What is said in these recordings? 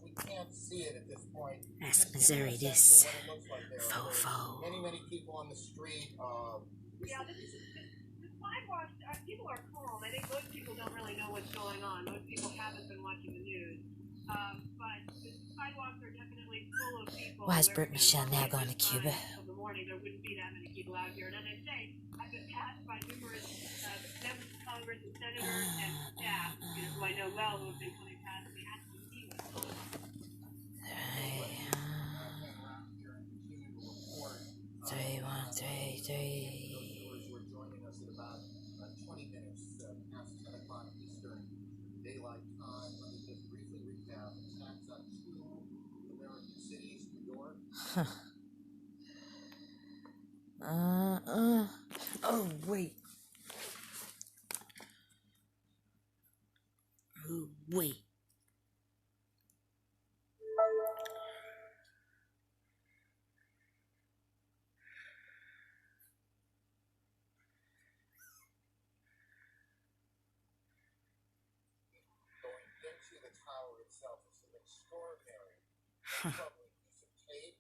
we can't see it at this point. That's Missouri, this fofo. Many people on the street. Yeah, the sidewalks, people are calm. I think most people don't really know what's going on. Most people haven't been watching the news. But the sidewalks are definitely full of people. Why is Britt Michelle now going to Cuba? In the morning, there wouldn't be that many people out here. And as I say, I've been passed by numerous members of Congress and senators and staff, who I know well, who have been coming past me asking me what's going on. 3133. Huh. Oh, wait. Oh, wait. Going into the tower itself is an extraordinary, lovely piece of tape.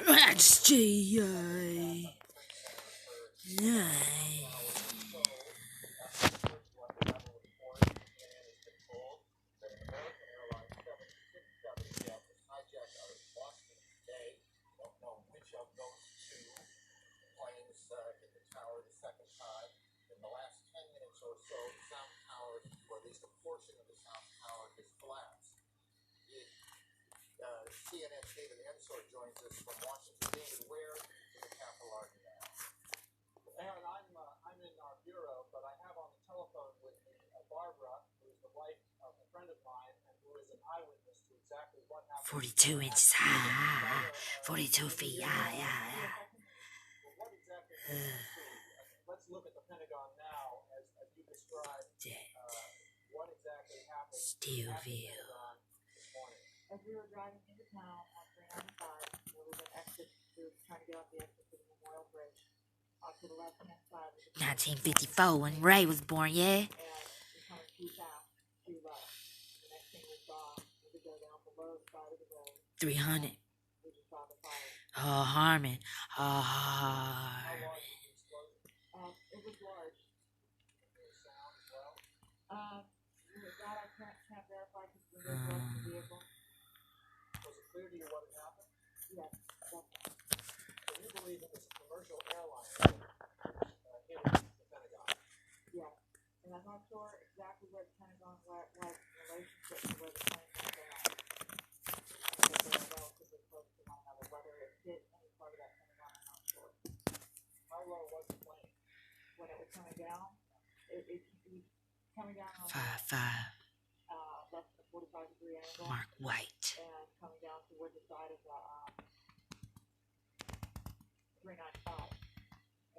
That's G.I. CNN David Ensor joins us from Washington. David, where is the capital are you now? Aaron, I'm in our bureau, but I have on the telephone with me Barbara, who is the wife of a friend of mine and who is an eyewitness to exactly what happened. 42 inches high, 42 feet high, yeah. What exactly did you see? Let's look at the Pentagon now, as you described. What exactly happened? Still view. As we were driving into town on 395, there was an exit. We were trying to get off the exit to the Memorial Bridge. Off to the left-hand side. 1954 when Ray was born, yeah? And we kind of too fast, too low. The next thing we saw was to go down below the side of the road. 300. We just saw the fire. Oh, Harmon. Oh, Harmon. It was large. There was sound as well. That I can't verify because we didn't go to the vehicle. Was it clear to you what had happened? Yes, definitely. So you believe it was a commercial airline that hit the Pentagon? Yes. And I'm not sure exactly where the Pentagon was in relationship to where the plane was going. Because they are relatively close to one another. Whether it hit any part of that Pentagon, I'm not sure. How low was the plane? When it was coming down, it was coming down on 5'5". less than a 45-degree angle. Mark White. And coming down toward the side of the 395.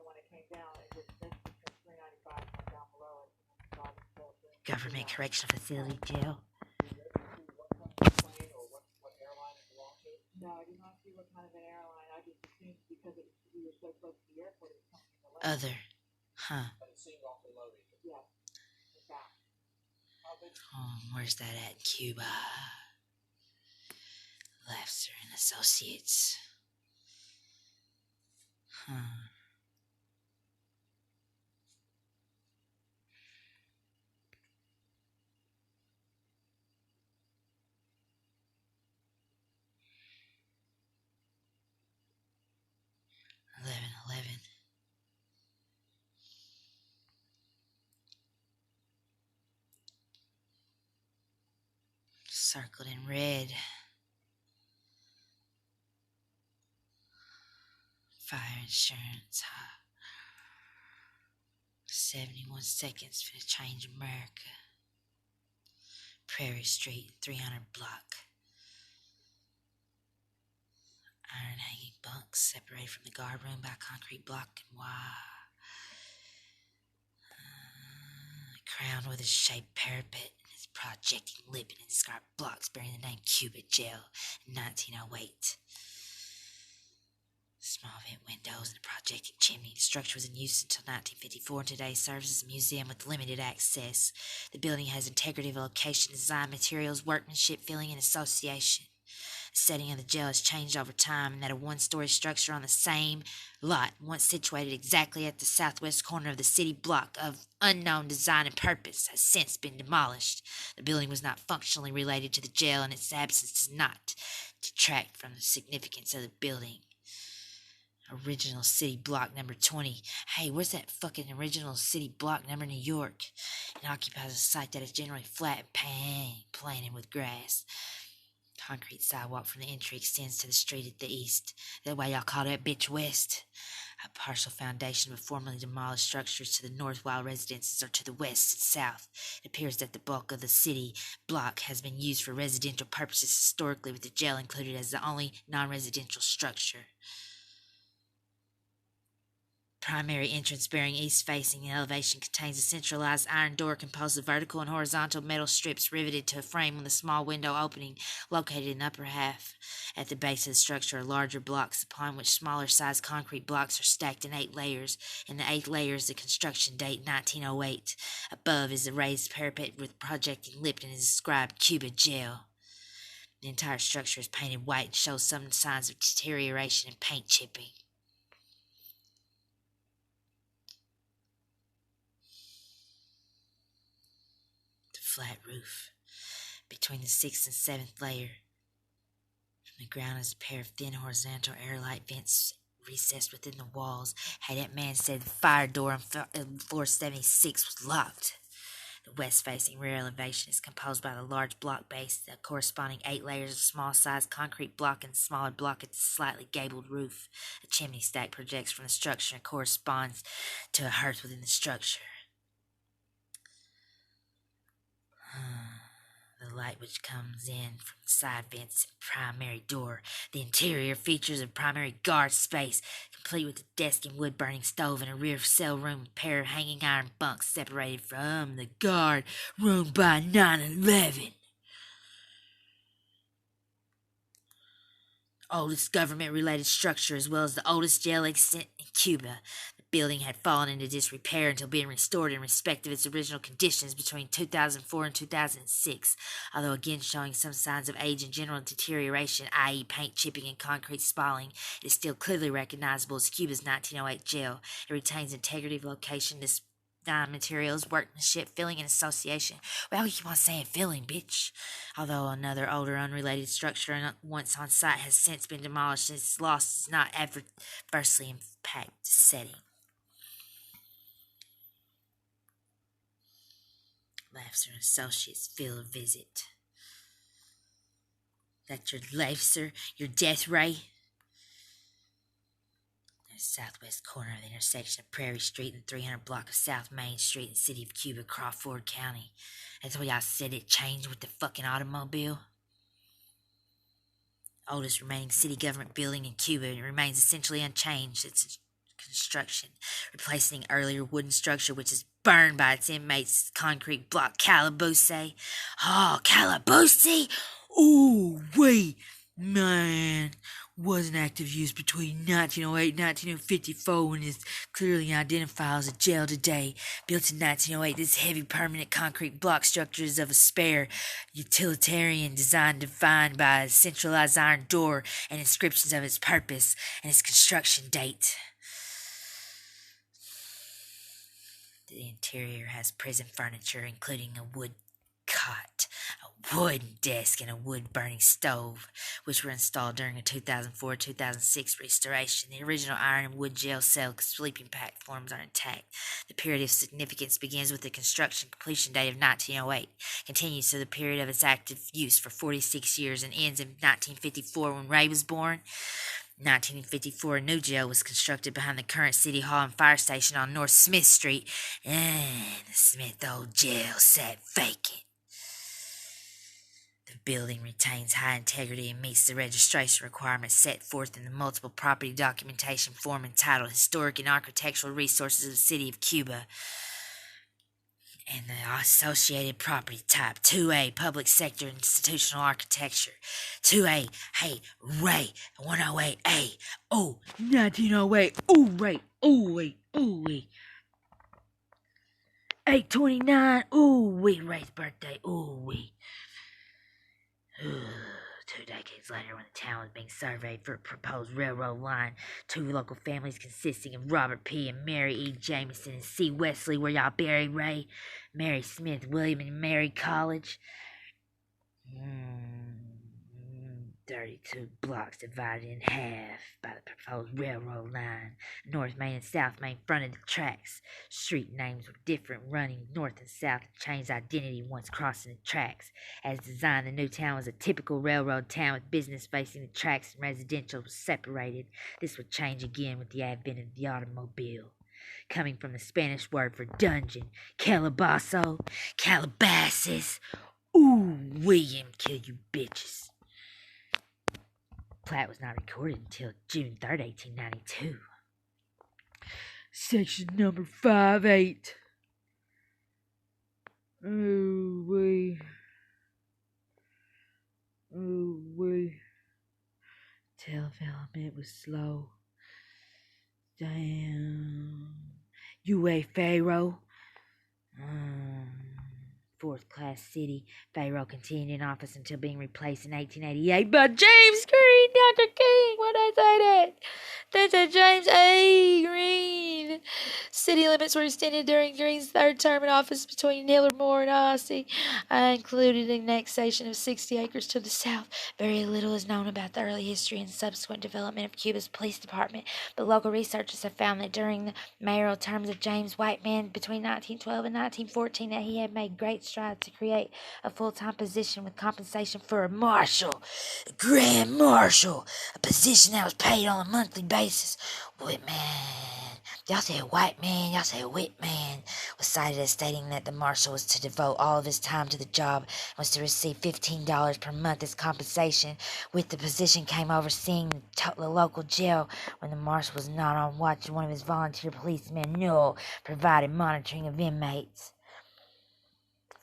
And when it came down, it just missed between 395 and down below it. And then saw the full thing. Government Correctional Facility Jail. Did you see what kind of plane or what airline it belonged to? No, I did not see what kind of an airline. I just assumed because we were so close to the airport, it was coming from the left. Other. Huh. But it seemed awfully low to you. Yes, in fact. How big? Oh, where's that at? Cuba. Lefser and Associates. Huh. $11.11. Circled in red. Fire insurance. 71 seconds for the change America. Prairie Street, 300 block. Iron hanging bunks separated from the guard room by a concrete block and wire. Crowned with a shaped parapet and its projecting lip and inscribed blocks bearing the name Cuba Jail in 1908. Small vent windows and a projecting chimney. The structure was in use until 1954 and today serves as a museum with limited access. The building has integrity of location, design, materials, workmanship, filling, and association. The setting of the jail has changed over time, and that a one-story structure on the same lot, once situated exactly at the southwest corner of the city block of unknown design and purpose, has since been demolished. The building was not functionally related to the jail, and its absence does not detract from the significance of the building. Original city block number 20. Hey, where's that fucking original city block number New York? It occupies a site that is generally flat and planted with grass. Concrete sidewalk from the entry extends to the street at the east. That why y'all call that bitch west? A partial foundation of formerly demolished structures to the north, while residences are to the west and south. It appears that the bulk of the city block has been used for residential purposes historically, with the jail included as the only non-residential structure. Primary entrance bearing east facing in elevation contains a centralized iron door composed of vertical and horizontal metal strips riveted to a frame with a small window opening located in the upper half. At the base of the structure are larger blocks upon which smaller sized concrete blocks are stacked in 8 layers. In the 8th layer is the construction date 1908. Above is a raised parapet with projecting lip and is inscribed Cuba Jail. The entire structure is painted white and shows some signs of deterioration and paint chipping. Flat roof. Between the 6th and 7th layer, from the ground is a pair of thin horizontal airlight vents recessed within the walls. Hey, that man said the fire door on floor 76 was locked. The west-facing rear elevation is composed by the large block base, the corresponding 8 layers of small-sized concrete block and smaller block at the slightly gabled roof. A chimney stack projects from the structure and corresponds to a hearth within the structure. The light which comes in from the side vents and primary door. The interior features a primary guard space, complete with a desk and wood-burning stove and a rear cell room with a pair of hanging iron bunks separated from the guard room by 9/11. Oldest government-related structure as well as the oldest jail extant in Cuba. The building had fallen into disrepair until being restored in respect of its original conditions between 2004 and 2006, although again showing some signs of age and general deterioration, i.e. paint chipping and concrete spalling. It is still clearly recognizable as Cuba's 1908 jail. It retains integrity of location, design, materials, workmanship, filling, and association. Well, you keep on saying filling, bitch. Although another older unrelated structure once on site has since been demolished, its loss does not adversely impact the setting. Laughs and associates field visit. That's your life, sir? Your death ray? There's the southwest corner of the intersection of Prairie Street and 300 block of South Main Street in the city of Cuba, Crawford County. That's why y'all said it changed with the fucking automobile. Oldest remaining city government building in Cuba, it remains essentially unchanged. Its construction, replacing an earlier wooden structure which is burned by its inmates' concrete block calaboose. Oh, calaboose! Ooh, wait, man, was in active use between 1908 and 1954 and is clearly identified as a jail today. Built in 1908, this heavy permanent concrete block structure is of a spare utilitarian design defined by a centralized iron door and inscriptions of its purpose and its construction date. The interior has prison furniture, including a wood cot, a wooden desk, and a wood-burning stove, which were installed during a 2004-2006 restoration. The original iron and wood jail cell sleeping platforms are intact. The period of significance begins with the construction completion date of 1908, continues to the period of its active use for 46 years, and ends in 1954 when Ray was born. In 1954, a new jail was constructed behind the current City Hall and Fire Station on North Smith Street, and the Smith Old Jail sat vacant. The building retains high integrity and meets the registration requirements set forth in the multiple property documentation form entitled Historic and Architectural Resources of the City of Cuba. and the associated property type. 2A, public sector institutional architecture. 2A, hey, Ray, 108A. Oh, 1908. Oh, Ray. Oh, wait. Oh, wait. 829. Ooh, wee, Ray's birthday. Ooh, wee. 2 decades later, when the town was being surveyed for a proposed railroad line, 2 local families consisting of Robert P. and Mary E. Jameson and C. Wesley were y'all buried, Ray. Mary Smith, William and Mary College. 32 blocks divided in half by the proposed railroad line. North Main and South Main fronted the tracks. Street names were different, running north and south, and changed identity once crossing the tracks. As designed, the new town was a typical railroad town with business facing the tracks and residential was separated. This would change again with the advent of the automobile. Coming from the Spanish word for dungeon, calabazo, Calabasas. Ooh, William, kill you bitches. Plat was not recorded until June 3rd, 1892. Section number 58. Ooh, wee. Ooh, wee. Development was slow. Damn. UA Pharaoh. Fourth class city. Pharaoh continued in office until being replaced in 1888 by James Green, Dr. King. Why'd I say that? They said James A. Green. City limits were extended during Green's third term in office between Hillermore and Ossie. I included annexation of 60 acres to the south. Very little is known about the early history and subsequent development of Cuba's police department, but local researchers have found that during the mayoral terms of James Whiteman between 1912 and 1914 that he had made great strides to create a full-time position with compensation for a marshal, a grand marshal, a position that was paid on a monthly basis. Whitman, y'all say white man, y'all say Whitman, was cited as stating that the marshal was to devote all of his time to the job and was to receive $15 per month as compensation. With the position came overseeing the local jail when the marshal was not on watch. One of his volunteer policemen, Newell, provided monitoring of inmates.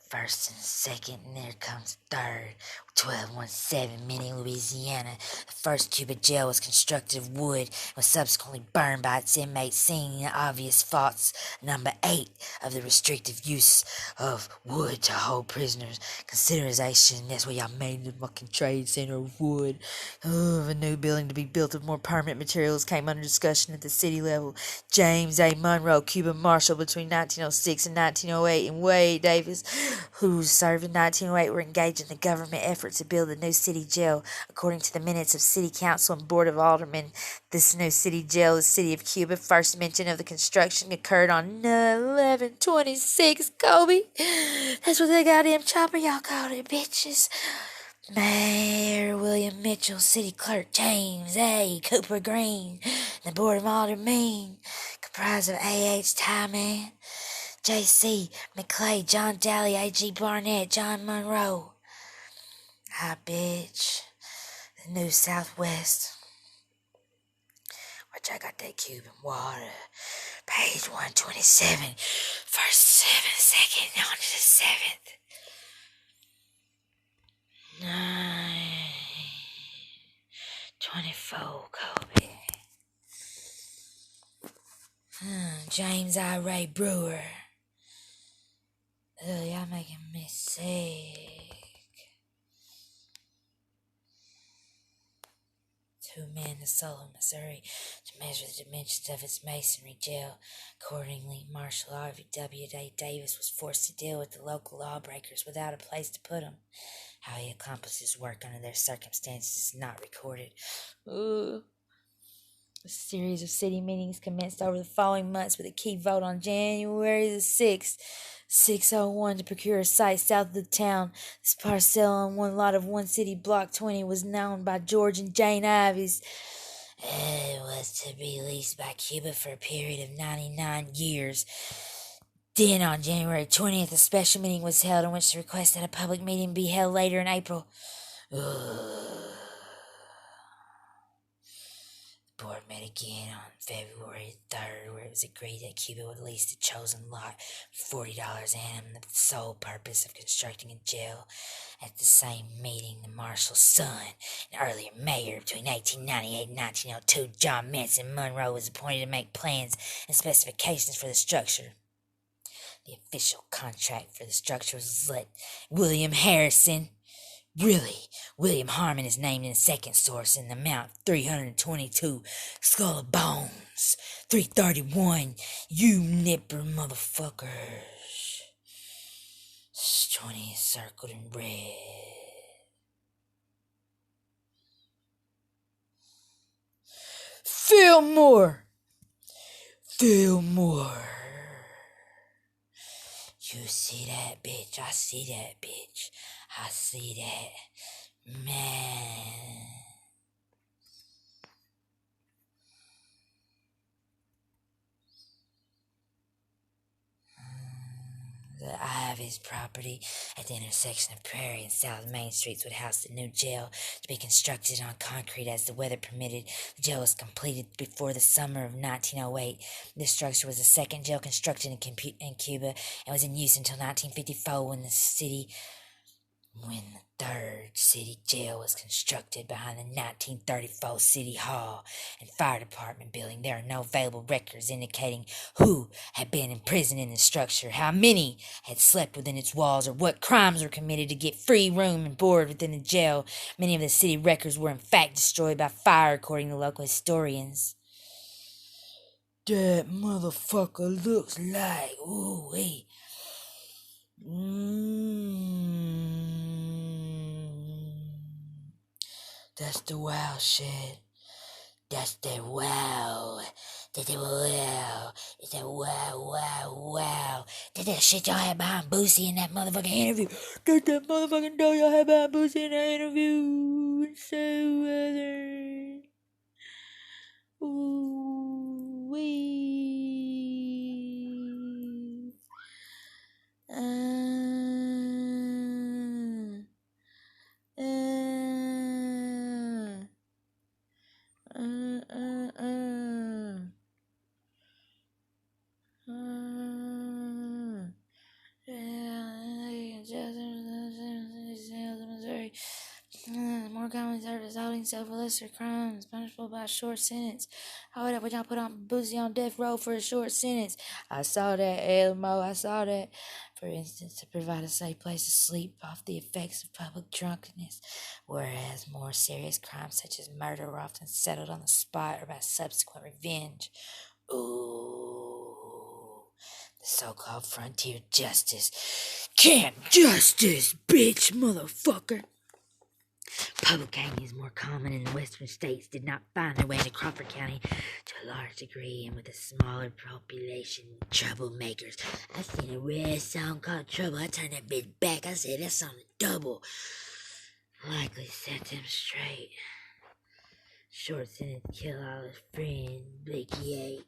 First and second, and there comes third. 1217, Mini, Louisiana. The first Cuba jail was constructed of wood and was subsequently burned by its inmates, seeing the obvious faults. Number 8 of the restrictive use of wood to hold prisoners. Consideration, that's why y'all made the fucking trade center of wood. A new building to be built of more permanent materials came under discussion at the city level. James A. Monroe, Cuban marshal between 1906 and 1908, and Wade Davis, who served in 1908, were engaged in the government effort to build a new city jail. According to the minutes of City Council and Board of Aldermen, this new city jail, the city of Cuba, first mention of the construction occurred on 11/26, Kobe. That's what the goddamn chopper y'all called it, bitches. Mayor William Mitchell, City Clerk James A. Cooper Green, the Board of Aldermen, comprised of A.H. Tyman, J.C. McClay, John Daly, A.G. Barnett, John Monroe. Hi, bitch. The New Southwest. Watch, I got that Cuban water. Page 127. First 7, second, on to the 7th. 9/24, Kobe. James I. Ray Brewer. Y'all making me sick. 2 men to Sullivan, Missouri, to measure the dimensions of its masonry jail. Accordingly, Marshal R.V.W. Davis was forced to deal with the local lawbreakers without a place to put them. How he accomplished his work under their circumstances is not recorded. A series of city meetings commenced over the following months with a key vote on January the 6th, 601, to procure a site south of the town. This parcel on one lot of one city block 20 was known by George and Jane Ivies. It was to be leased by Cuba for a period of 99 years. Then on January 20th, a special meeting was held in which the request that a public meeting be held later in April. board met again on February 3rd, where it was agreed that Cuba would lease the chosen lot for $40 annum, the sole purpose of constructing a jail. At the same meeting, the marshal's son, an earlier mayor between 1898 and 1902, John Manson Monroe, was appointed to make plans and specifications for the structure. The official contract for the structure was let William Harrison. Really, William Harmon is named in the second source in the amount 322 skull of bones. 331, you nipper motherfuckers. 20 is circled in red. Fillmore! You see that, bitch? I see that, bitch. I see that. Man. The Ivy's property at the intersection of Prairie and South Main Streets would house the new jail to be constructed on concrete as the weather permitted. The jail was completed before the summer of 1908. This structure was the second jail constructed in Cuba and was in use until 1954 when the third city jail was constructed behind the 1934 City Hall and Fire Department building. There are no available records indicating who had been imprisoned in the structure, how many had slept within its walls, or what crimes were committed to get free room and board within the jail. Many of the city records were in fact destroyed by fire, according to local historians. That motherfucker looks like, ooh-wee. That's the wow shit. That's the wow. That's the wow. It's that wow. That's that shit y'all had behind Boosie in that motherfucking interview. That's that motherfucking dough y'all had behind Boosie in that interview. It's so weather. Ooh wee. More commonly served as holding cell for lesser crimes, punishable by a short sentence. Hold up, would y'all put on Boosie on death row for a short sentence? I saw that, Elmo, I saw that. For instance, to provide a safe place to sleep off the effects of public drunkenness, whereas more serious crimes such as murder were often settled on the spot or by subsequent revenge. Ooh, the so-called frontier justice. Camp justice, bitch, motherfucker. Public hanging is more common in the western states, did not find their way into Crawford County to a large degree, and with a smaller population, troublemakers. I seen a red song called Trouble. I turned that bitch back. I said, that's on the double. Likely set them straight. Short sentence kill all his friends, Blakey 8.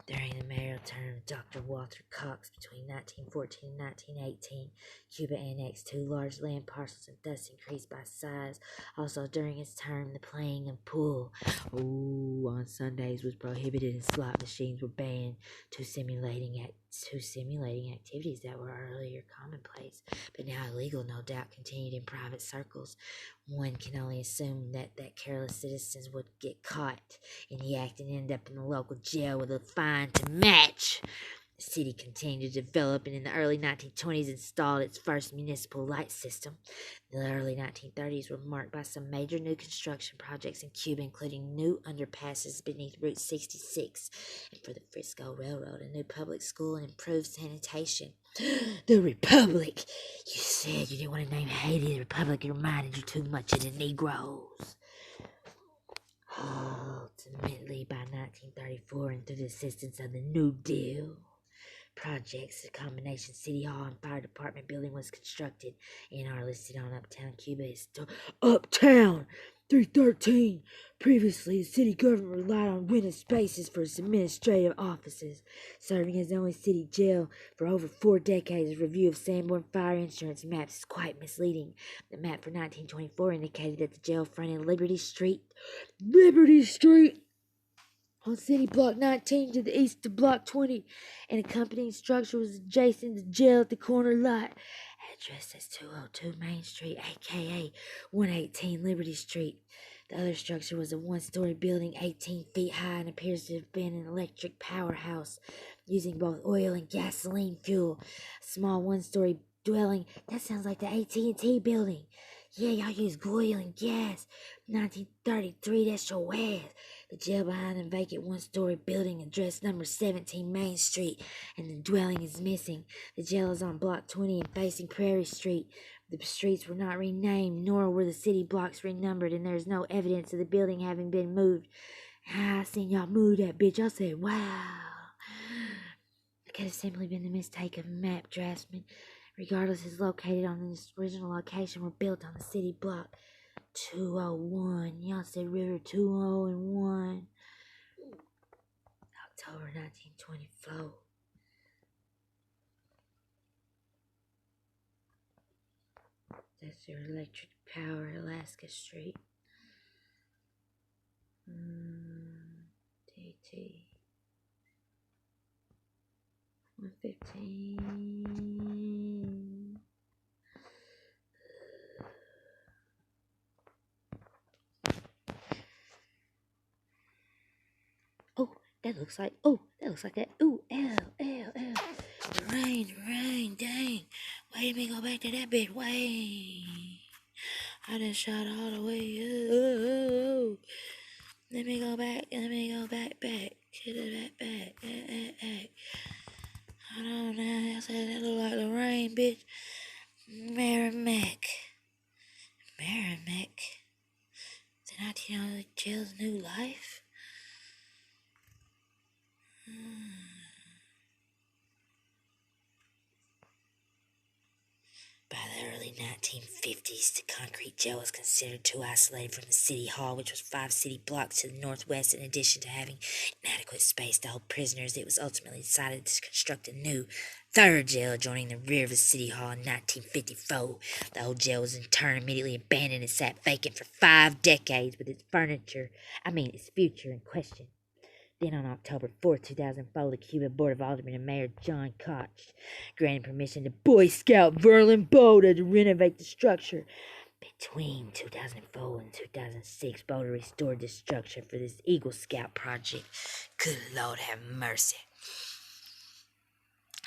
During the mayoral term of Dr. Walter Cox between 1914 and 1918, Cuba annexed 2 large land parcels and thus increased by size. Also during his term, the playing of pool on Sundays was prohibited and slot machines were banned, two simulating activities that were earlier commonplace, but now illegal, no doubt continued in private circles. One can only assume that careless citizens would get caught in the act and end up in the local jail with a fine to match. The city continued to develop and in the early 1920s installed its first municipal light system. The early 1930s were marked by some major new construction projects in Cuba, including new underpasses beneath Route 66 and for the Frisco Railroad, a new public school, and improved sanitation. The Republic! You said you didn't want to name Haiti the Republic. It reminded you too much of the Negroes. Ultimately, by 1934, and through the assistance of the New Deal, projects. The combination City Hall and Fire Department building was constructed and are listed on Uptown Cuba. Uptown 313. Previously, the city government relied on rented spaces for its administrative offices, serving as the only city jail for over 4 decades. A review of Sanborn fire insurance maps is quite misleading. The map for 1924 indicated that the jail fronted Liberty Street on City Block 19 to the east of Block 20. An accompanying structure was adjacent to the jail at the corner lot, addressed as 202 Main Street, aka 118 Liberty Street. The other structure was a one-story building 18 feet high and appears to have been an electric powerhouse using both oil and gasoline fuel. A small one-story dwelling. That sounds like the AT&T building. Yeah, y'all use oil and gas. 1933, that's your ass. The jail behind the vacant one-story building, address number 17 Main Street, and the dwelling is missing. The jail is on Block 20 and facing Prairie Street. The streets were not renamed, nor were the city blocks renumbered, and there is no evidence of the building having been moved. I seen y'all move that bitch. I said, wow. It could have simply been the mistake of map draftsman. Regardless, it's located on its original location were built on the city block 201. Y'all said River 201. October 1924. That's your electric power, Alaska Street. DT 115. That looks like that. Ooh, L. Rain, dang. Wait, let me go back to that bit. Wait. I done shot all the way. Oh. Let me go back. Get it back. Hold on now. I said that look like Lorraine, bitch. Merrimack. The 1900 jail's new life? By the early 1950s, the concrete jail was considered too isolated from the city hall, which was 5 city blocks to the northwest. In addition to having inadequate space to hold prisoners, it was ultimately decided to construct a new third jail adjoining the rear of the city hall in 1954. The old jail was in turn immediately abandoned and sat vacant for 5 decades with its future in question. Then on October 4, 2004, the Cuban Board of Aldermen and Mayor John Koch granted permission to Boy Scout Verlin Boda to renovate the structure. Between 2004 and 2006, Boda restored the structure for this Eagle Scout project. Good Lord have mercy.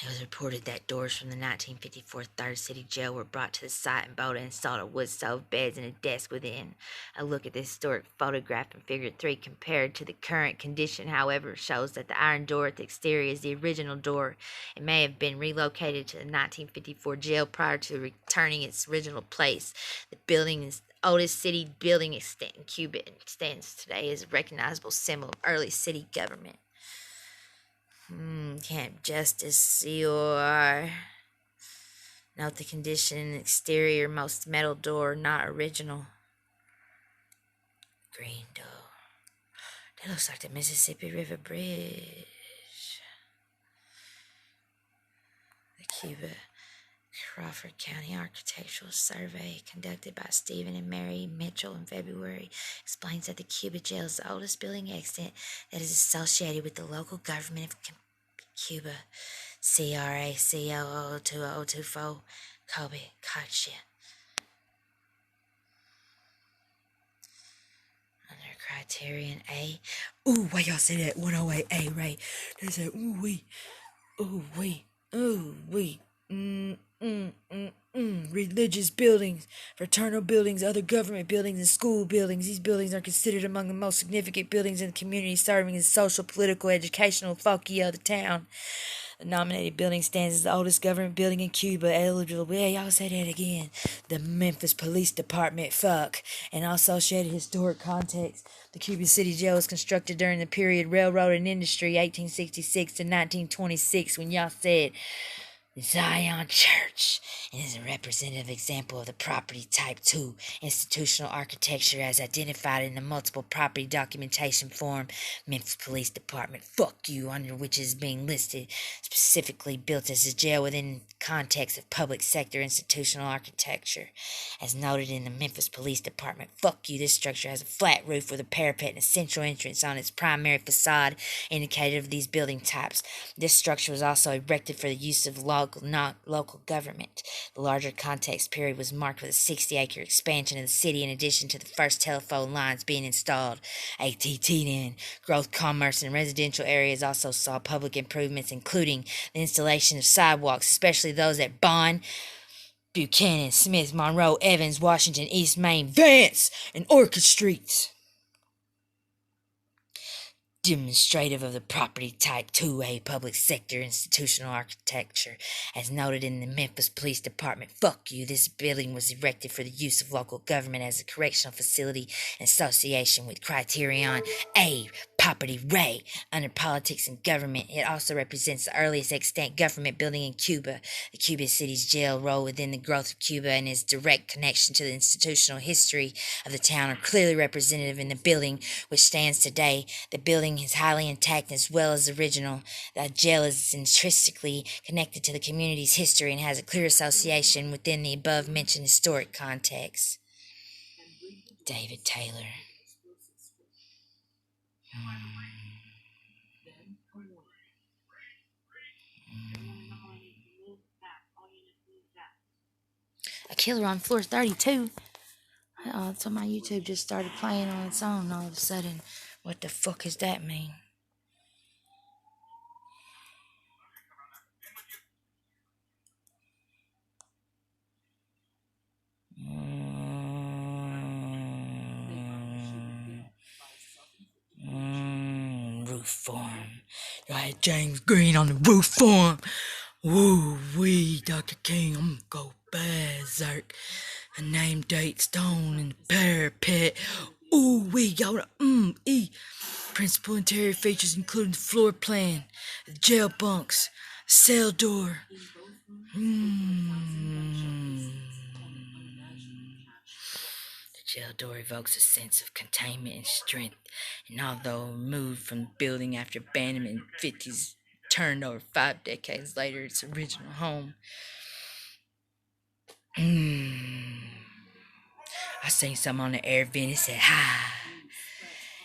It was reported that doors from the 1954 Third City Jail were brought to the site, and Boda installed a wood stove, beds, and a desk within. A look at the historic photograph in Figure 3 compared to the current condition, however, shows that the iron door at the exterior is the original door. It may have been relocated to the 1954 jail prior to returning its original place. The building is the oldest city building extant in Cuba and stands today as a recognizable symbol of early city government. Camp Justice, COR. Note the condition, exterior, most metal door, not original. Green door. That looks like the Mississippi River Bridge. The Cuba Crawford County Architectural Survey, conducted by Stephen and Mary Mitchell in February, explains that the Cuba Jail is the oldest building extant that is associated with the local government of Cuba. CRA COO 2024, Kobe, Gotcha. Under criterion A. Ooh, why y'all say that? 108A, right? They say, ooh, wee. Religious buildings, fraternal buildings, other government buildings, and school buildings. These buildings are considered among the most significant buildings in the community, serving as social, political, educational foci of the town. The nominated building stands as the oldest government building in Cuba, eligible. Yeah, y'all say that again. The Memphis Police Department, fuck. And all associated historic context. The Cuban City Jail was constructed during the period railroad and industry, 1866 to 1926, when y'all said Zion Church, and is a representative example of the property type 2 institutional architecture as identified in the multiple property documentation form Memphis Police Department, fuck you, under which is being listed, specifically built as a jail within context of public sector institutional architecture. As noted in the Memphis Police Department, fuck you, this structure has a flat roof with a parapet and a central entrance on its primary facade, indicative of these building types. This structure was also erected for the use of local government. The larger context period was marked with a 60-acre expansion of the city in addition to the first telephone lines being installed. ATT then. Growth, commerce, and residential areas also saw public improvements, including the installation of sidewalks, especially those at Bond, Buchanan, Smith, Monroe, Evans, Washington, East Main, Vance, and Orchard Streets. Demonstrative of the property type 2A public sector institutional architecture, as noted in the Memphis Police Department. Fuck you, this building was erected for the use of local government as a correctional facility in association with Criterion A property Ray. Under politics and government, it also represents the earliest extant government building in Cuba. The Cuban City's jail role within the growth of Cuba and its direct connection to the institutional history of the town are clearly representative in the building which stands today. The building is highly intact as well as original. The jail is intrinsically connected to the community's history and has a clear association within the above-mentioned historic context. David Taylor. A killer on floor 32. So my YouTube just started playing on its own all of a sudden. What the fuck does that mean? Roof form. You had James Green on the roof form. Woo wee, Dr. King, I'm gonna go berserk. A name date stone in the parapet. Ooh wee, y'all Principal interior features including the floor plan, the jail bunks, cell door. The jail door evokes a sense of containment and strength, and although removed from the building after abandonment in the 50s, turned over 5 decades later its original home. I seen some on the air vent. It said, "Hi,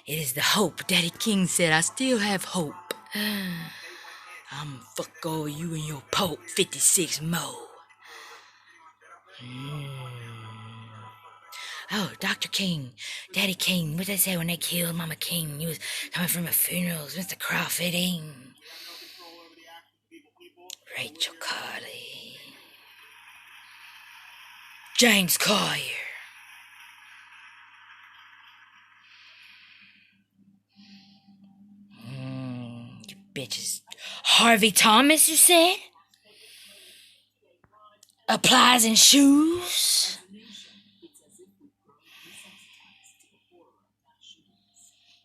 it is the hope." Daddy King said, "I still have hope." I'm fuck over you and your Pope 56 Mo. Oh, Dr. King, Daddy King, what did they say when they killed Mama King? He was coming from a funeral, Mr. Crawford. Rachel Carley. James Collier. You bitches. Harvey Thomas, you said? Applies in shoes?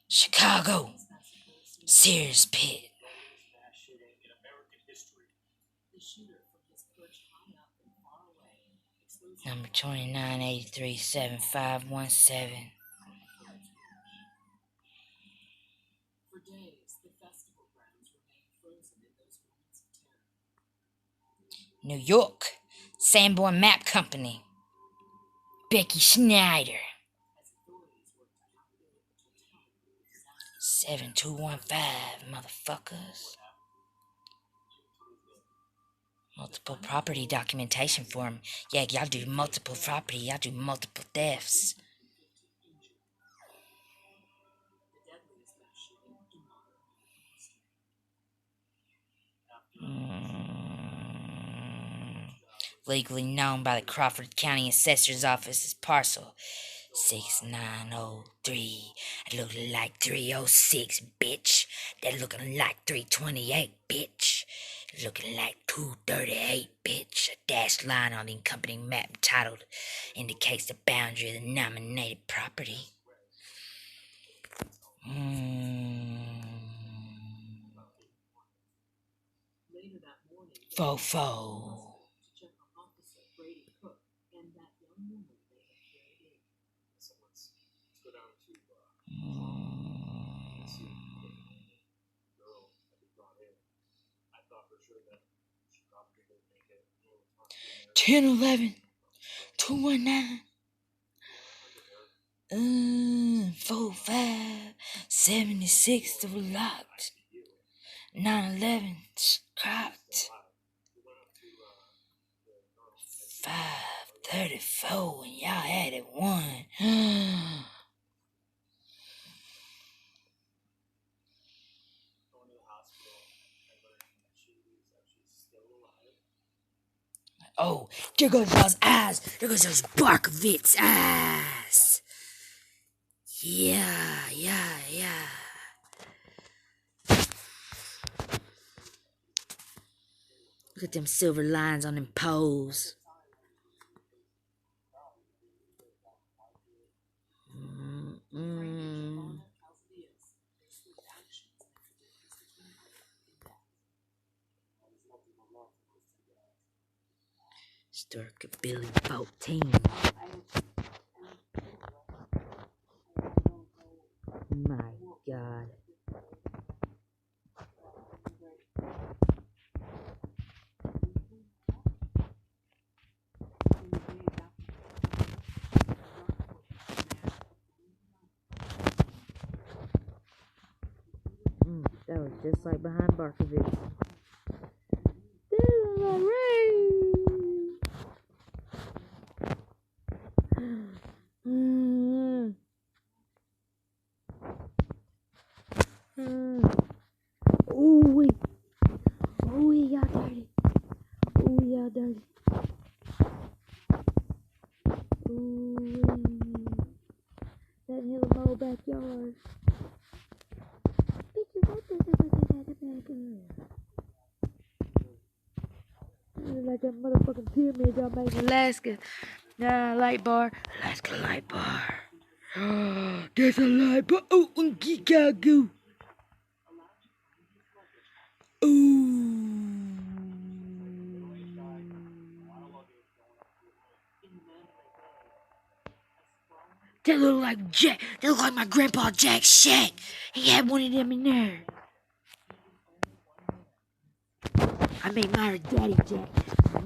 Chicago. Sears Pit. Number 29837517. New York. Sanborn Map Company. Becky Schneider. 7215, motherfuckers. Multiple property documentation form. Yeah, y'all do multiple property. Y'all do multiple thefts. Legally known by the Crawford County Assessor's Office as parcel 6903. That looking like 306, bitch. That looking like 328, bitch. Looking like 238, bitch. A dashed line on the accompanying map entitled indicates the boundary of the nominated property. Later that morning, Fofo. to check on Officer Brady Cook and that young woman they had carried in. So let's go down to see the girl that we brought in. I thought for sure that she probably would make it a little time to 10, 11, 219. 4, 5, 76 to locked. 911 cracked. 534 and y'all had it 1. going to the hospital and learning that she's still alive. Oh, there goes those eyes. There goes those Barkovitz eyes. Yeah. Look at them silver lines on them poles. Storkabilly 14. My God. That was just like behind Barkovitz. Y'all dirty. That hill in my backyard. Like that motherfucking pyramid y'all made in Alaska. Nah, light bar. Alaska light bar. There's a light bar. Oh, Chicago. Ooh. That look like Jack. That look like my grandpa Jack's shack. He had one of them in there. I mean, my daddy Jack.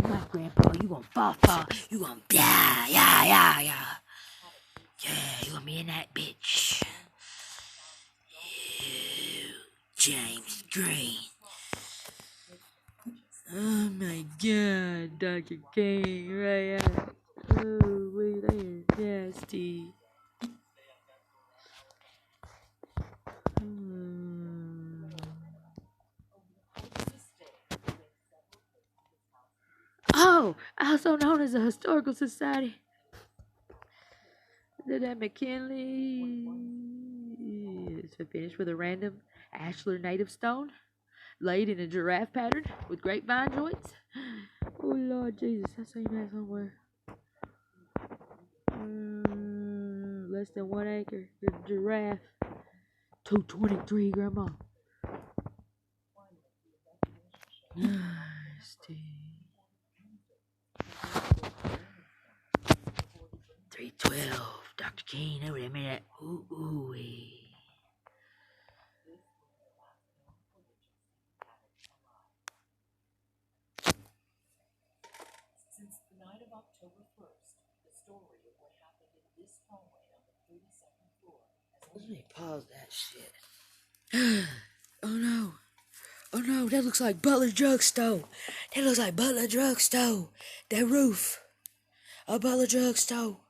My grandpa, you gon' fall. You gon' yeah. Yeah, you gonna be in that bitch. You, James Green. Oh my God, Dr. King, right out. Oh, wait, they are nasty. Oh, also known as a historical society. That McKinley is finished with a random ashlar native stone laid in a giraffe pattern with grapevine joints. Oh Lord Jesus, I seen that somewhere. Less than 1 acre. Your giraffe. 223, Grandma. Nasty. 312. Dr. King over there made that ooh-ooey. Since the night of October 1st, the story of what happened in this hallway on the 32nd floor has Let me pause that shit. Oh no, that looks like Butler Drugstore. That roof. A Butler Drugstore.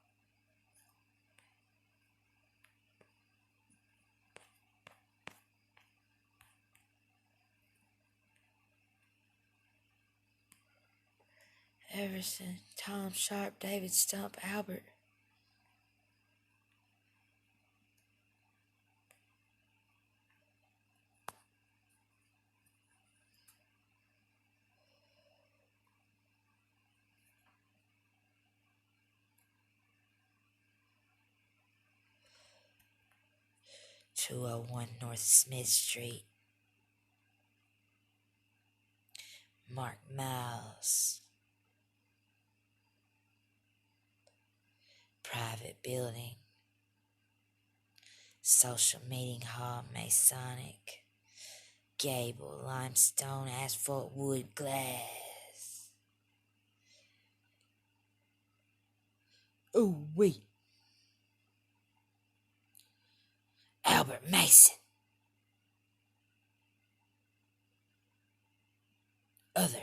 Everson, Tom Sharp, David Stump, Albert. 201 North Smith Street. Mark Miles. Private building. Social meeting hall, Masonic. Gable, limestone, asphalt, wood, glass. Ooh wee. Albert Mason. Other.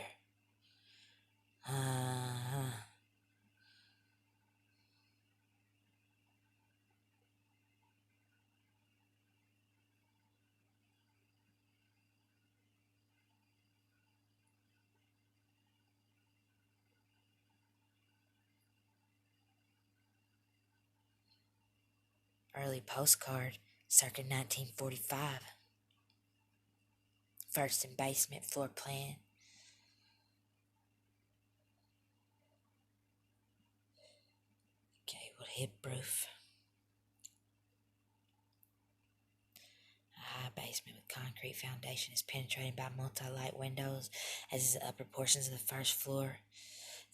Early postcard, circa 1945. First and basement floor plan. Gable hip roof. A high basement with concrete foundation is penetrated by multi-light windows, as is the upper portions of the first floor.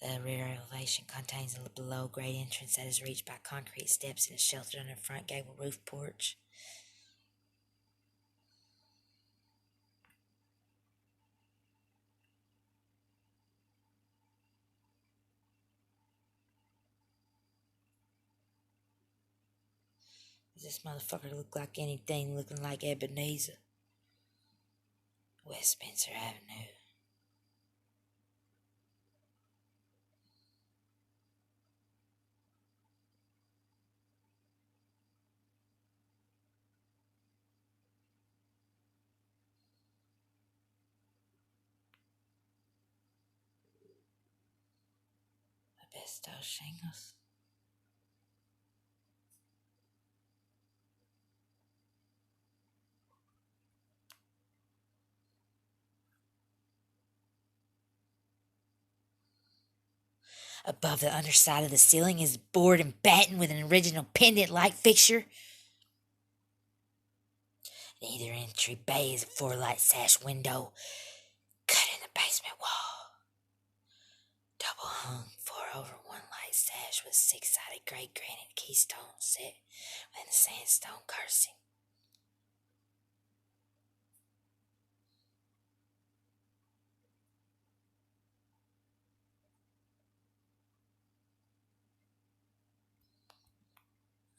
The rear elevation contains a below-grade entrance that is reached by concrete steps and is sheltered under a front gable roof porch. Does this motherfucker look like anything looking like Ebenezer? Westminster Avenue. Asbestos shingles. Above the underside of the ceiling is board and batten with an original pendant-like fixture. In either entry bay is a 4-light sash window cut in the basement wall. Double hung 4/1 light sash with 6-sided gray granite keystone set within the sandstone cursing.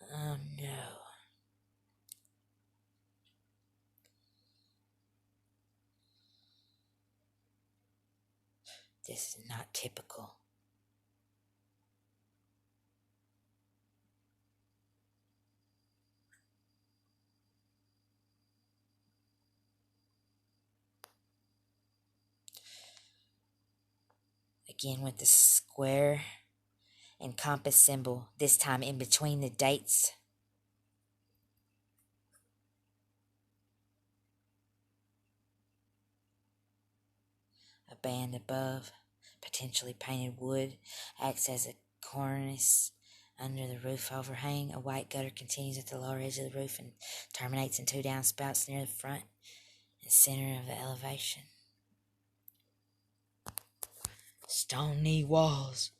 Oh no. This is not typical. Again with the square and compass symbol, this time in between the dates. A band above, potentially painted wood, acts as a cornice under the roof overhang. A white gutter continues at the lower edge of the roof and terminates in 2 downspouts near the front and center of the elevation. Stone knee walls.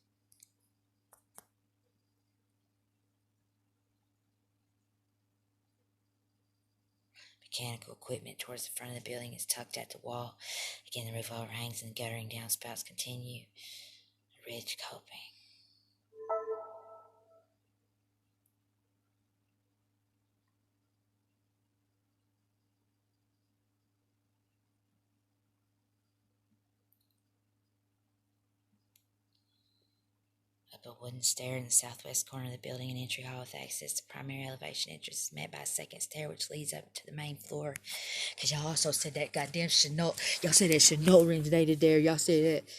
Mechanical equipment towards the front of the building is tucked at the wall. Again, the roof overhangs and the guttering downspouts continue. A ridge coping. Up a wooden stair in the southwest corner of the building, an entry hall with access to primary elevation entrance is met by a second stair which leads up to the main floor. Cause y'all also said that goddamn Chanel. Y'all said that Chanel rings dated there. Y'all said that.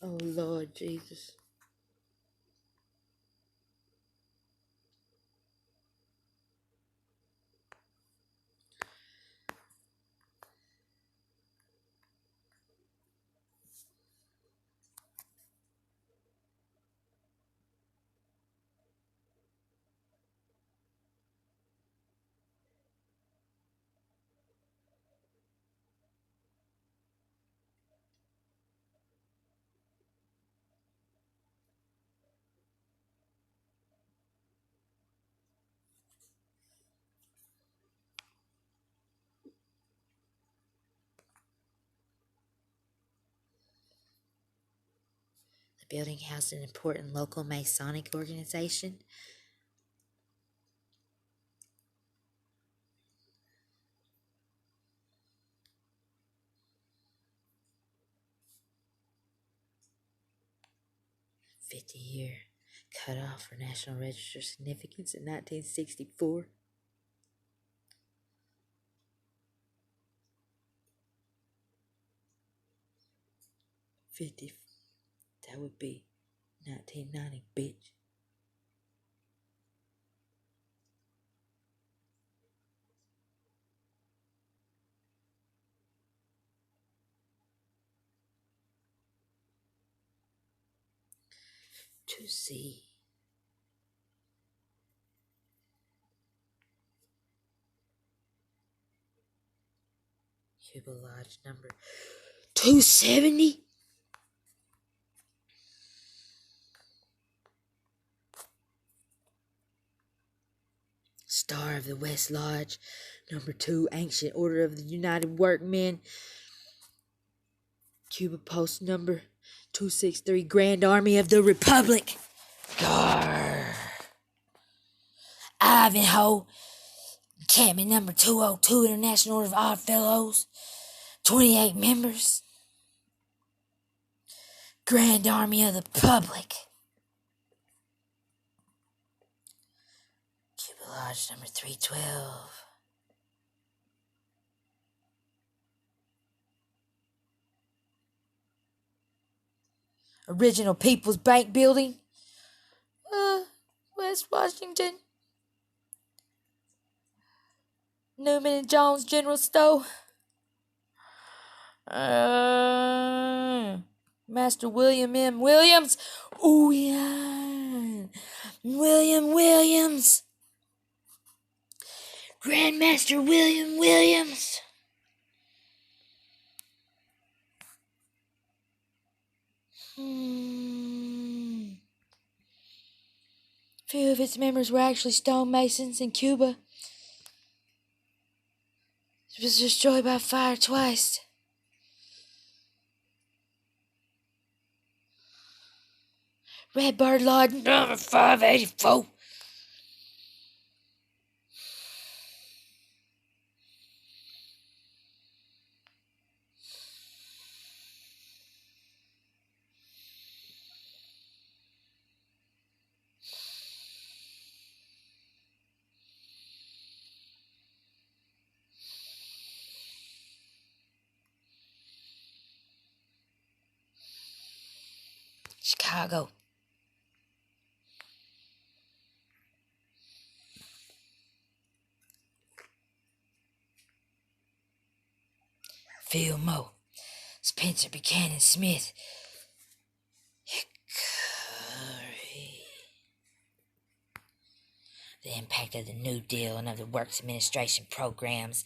Oh Lord Jesus. The building housed an important local Masonic organization. "50-year cutoff for National Register significance in 1964. That would be 1990, bitch. To see. Cuba Lodge number 270. Star of the West Lodge, number 2, Ancient Order of the United Workmen. Cuba Post number 263, Grand Army of the Republic. Garr. Ivanhoe, encampment number 202, International Order of Odd Fellows, 28 members. Grand Army of the Republic. Cuba Lodge number 312. Original People's Bank Building, West Washington. Newman and Jones General Store. Master William M. Williams. Oh, yeah. William Williams. Grandmaster William Williams. Few of its members were actually stonemasons in Cuba. It was destroyed by fire twice. Redbird Lodge number 584. Chicago. Fillmore. Spencer Buchanan Smith. Hickory. The impact of the New Deal and of the Works Administration programs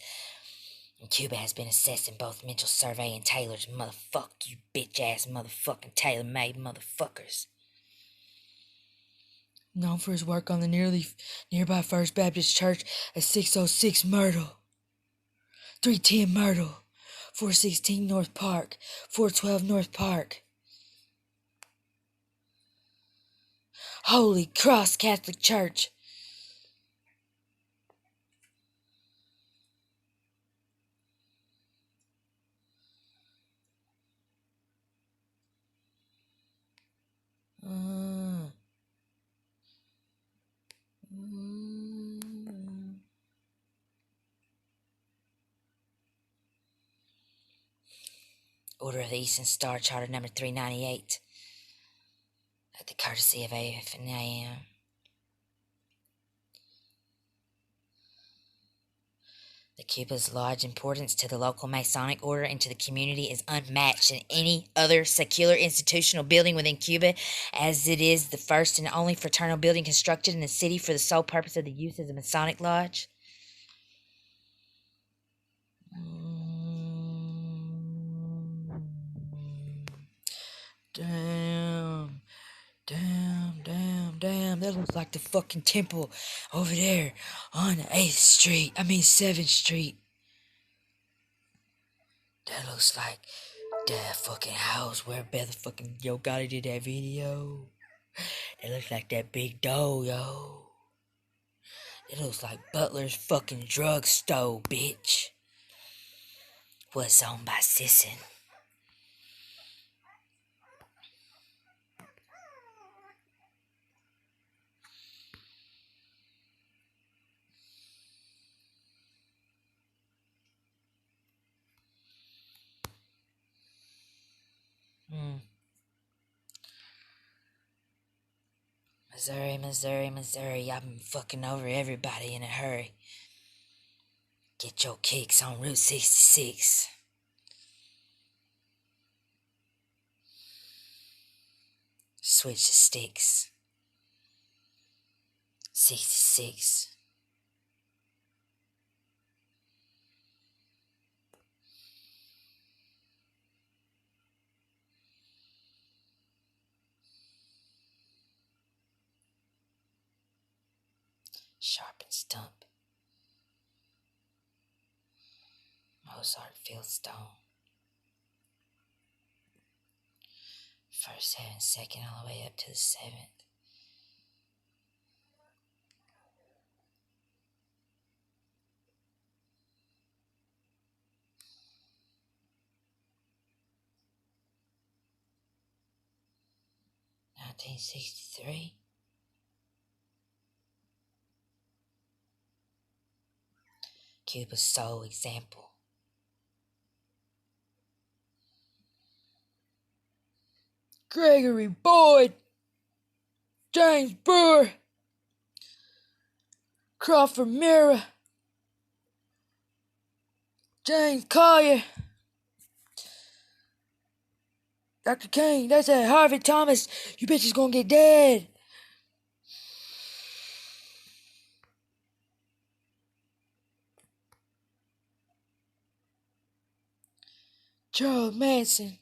in Cuba has been assessed in both Mental Survey and Taylor's motherfuck you bitch-ass motherfucking tailor-made motherfuckers. Known for his work on the nearby First Baptist Church at 606 Myrtle, 310 Myrtle, 416 North Park, 412 North Park. Holy Cross Catholic Church. Order of the Eastern Star, Charter number 398. At the courtesy of AF and AM. The Cuba's large importance to the local Masonic order and to the community is unmatched in any other secular institutional building within Cuba, as it is the first and only fraternal building constructed in the city for the sole purpose of the use as a Masonic lodge. Damn, that looks like the fucking temple over there on 7th Street. That looks like that fucking house where motherfucking Yo Gotti did that video. It looks like that big dough, yo. It looks like Butler's fucking drugstore, bitch. Was owned by Sisson. Missouri, Missouri, Missouri. I've been fucking over everybody in a hurry. Get your kicks on Route 66. Switch the sticks. 66. Sharp and stump. Mozart Fieldstone. First, 7th, second, all the way up to the 7th. $1963. Cuba's sole example. Gregory Boyd, James Brewer, Crawford Mira, James Collier, Dr. King, that's that Harvey Thomas, you bitches gonna get dead. Charles Manson.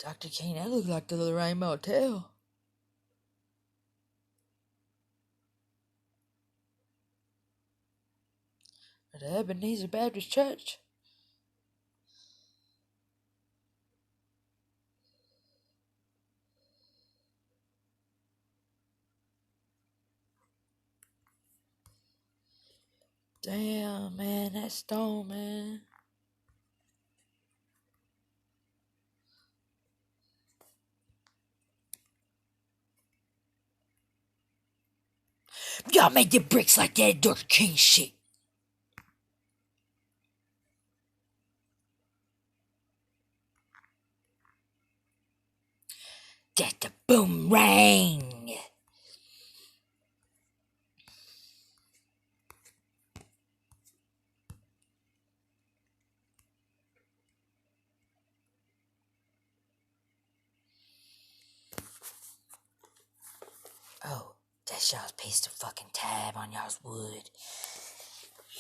Dr. King, that looks like the Lorraine Motel. Or the Ebenezer Baptist Church. Damn, man, that stone, man. Y'all made the bricks like that Dr. King shit. That's the boomerang. Oh, that's y'all's piece of fucking tab on y'all's wood.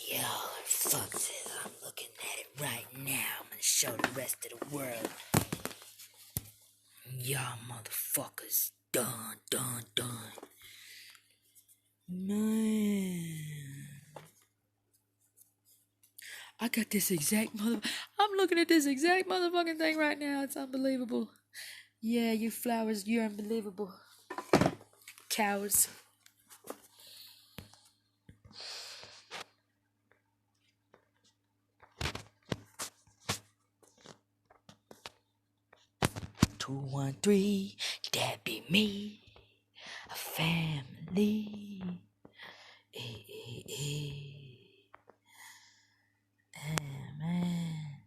Y'all are fucked it. I'm looking at it right now. I'm gonna show the rest of the world. Y'all motherfuckers done. Man. I got this exact I'm looking at this exact motherfucking thing right now. It's unbelievable. Yeah, you flowers, you're unbelievable. Cowards. Two, 1, 3, that be me. A family. Damn, man.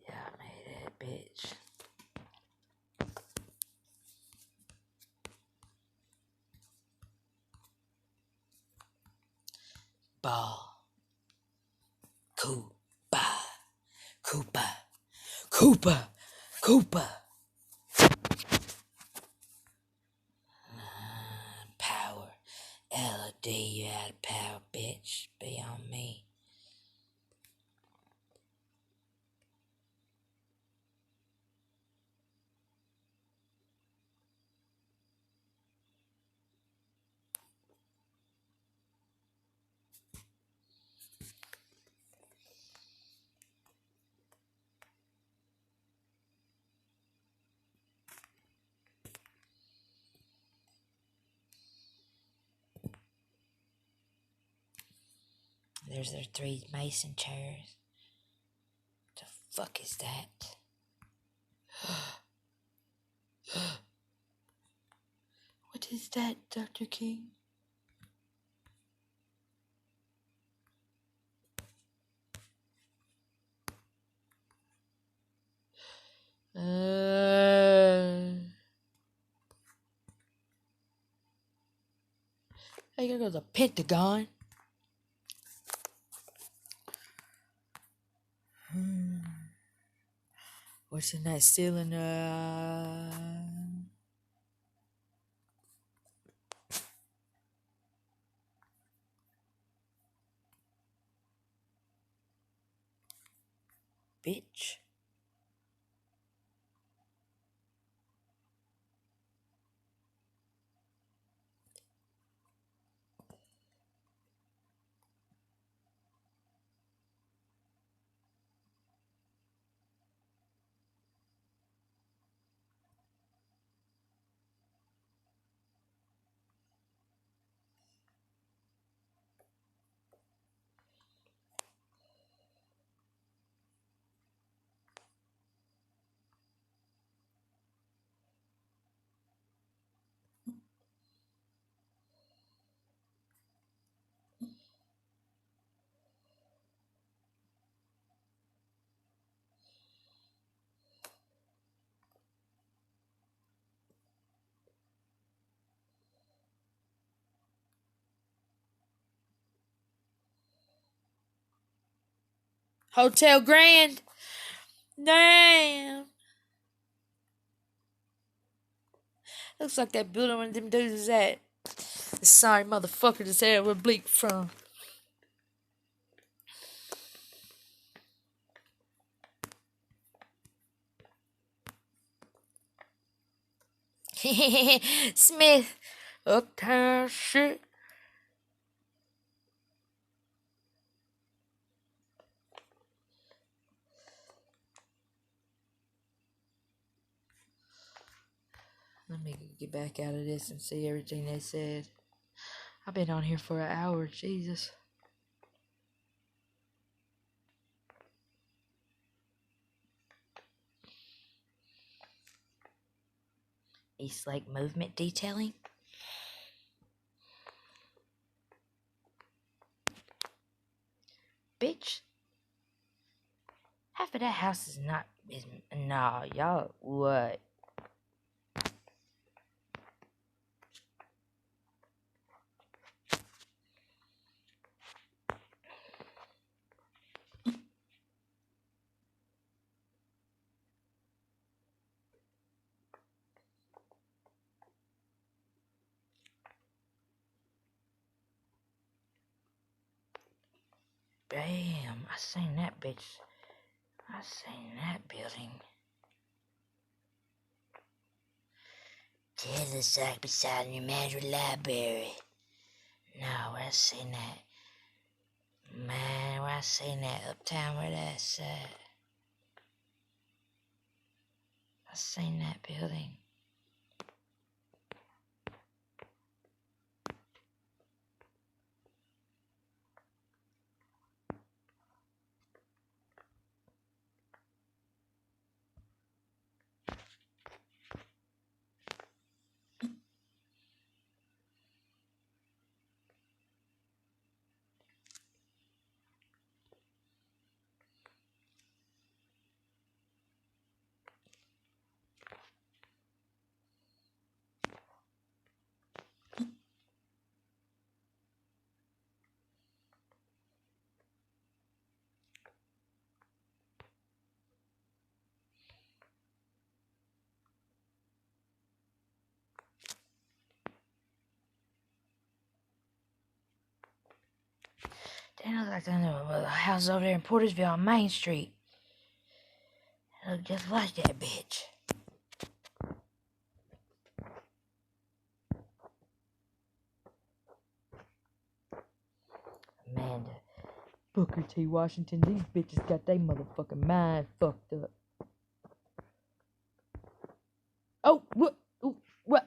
Yeah, I made that bitch. Cuba. Cuba. Cuba. Cuba. Power. LOD, you out of power, bitch. Be on me. There's their 3 mason chairs. The fuck is that? What is that, Dr. King? I gotta go to the Pentagon. What's in that ceiling? Bitch. Hotel Grand. Damn. Looks like that building one of them dudes is at. The sorry motherfucker that's there where Bleak from. Smith. Uptown shit. Let me get back out of this and see everything they said. I've been on here for an hour, Jesus. East Lake Movement Detailing. Bitch. Half of that house is not. Nah, y'all. What? Damn, I seen that bitch. I seen that building. It looks like beside New Mandarin Library. No, where I seen that? Man, where I seen that? Uptown, where that's at? I seen that building. That looks like the house over there in Portersville on Main Street. It look just like that bitch. Amanda. Booker T. Washington, these bitches got their motherfucking mind fucked up. Oh, what? Ooh, what?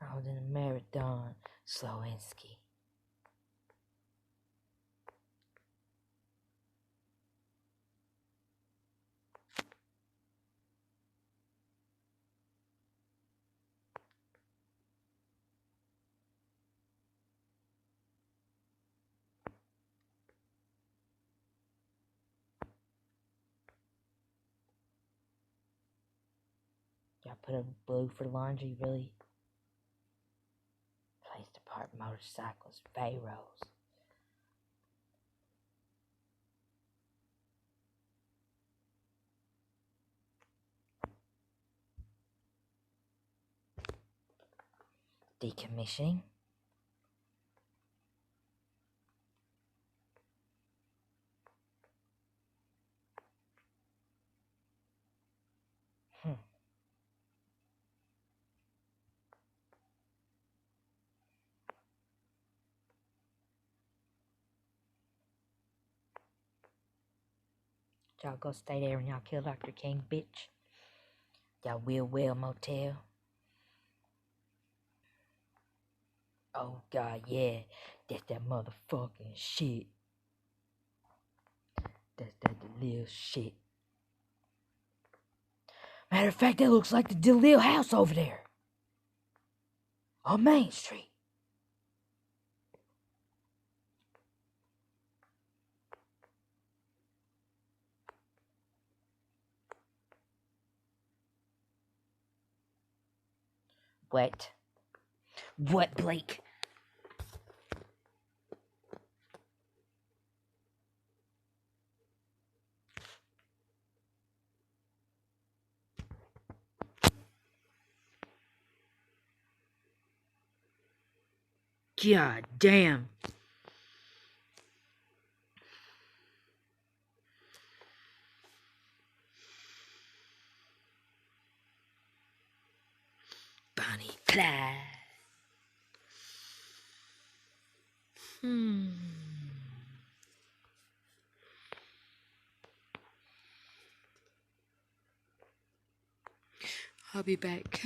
I was in a marathon, Slowinski. Y'all put up blue for laundry, really? Place to park motorcycles, Pharaohs. Decommissioning. Y'all go stay there when y'all kill Dr. King, bitch. Y'all will well motel. Oh god, yeah. That's that motherfucking shit. That's that DeLille shit. Matter of fact, that looks like the DeLille house over there. On Main Street. What? What, Blake? God damn. Bonnie Clyde. I'll be back.